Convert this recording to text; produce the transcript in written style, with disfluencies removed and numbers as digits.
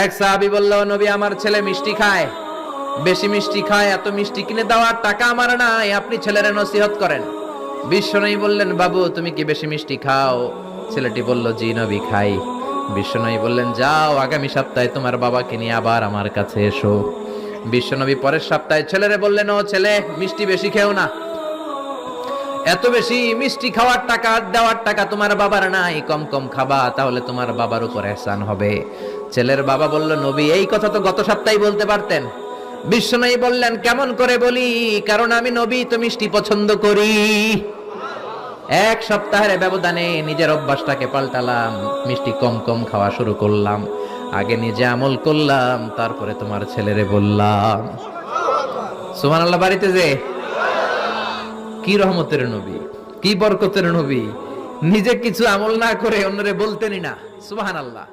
এক সাহাবী বলল, নবী আমার ছেলে মিষ্টি খায়, বেশি মিষ্টি খায়, এত মিষ্টি কিনে দেওয়ার টাকা আমার নাই, আপনি ছেলের নসিহত করেন। বিশ্বনবী বললেন, বাবু তুমি কি বেশি মিষ্টি খাও? ছেলেটি বলল, জি নবী খাই। বিশ্বনবী বললেন, যাও আগামী সপ্তাহে তোমার বাবাকে নিয়ে আবার আমার কাছে এসো। বিশ্বনবী পরের সপ্তাহে ছেলেরে বললেন, ও ছেলে মিষ্টি বেশি খেও না, এত বেশি মিষ্টি খাওয়ার টাকা দেওয়ার টাকা তোমার বাবার নাই, কম কম খাবা, তাহলে তোমার বাবার উপর ihsan হবে। ছেলের বাবা বলল, নবী এই কথা তো গত সপ্তাহে বলতে পারতেন। বিশ্বনবী বললেন, কেমন করে বলি, কারণ আমি নবী তো মিষ্টি পছন্দ করি। এক সপ্তাহের ব্যবধানে নিজের অভ্যাসটাকে পাল্টালাম, মিষ্টি কম কম খাওয়া শুরু করলাম, আগে নিজে আমল করলাম, তারপরে তোমার ছেলেরে বললাম। সুবহানাল্লাহ। বাড়িতে যে কি রহমতের নবী, কি বরকতের নবী, নিজে কিছু আমল না করে অন্যরে বলতেনই না। সুবহানাল্লাহ।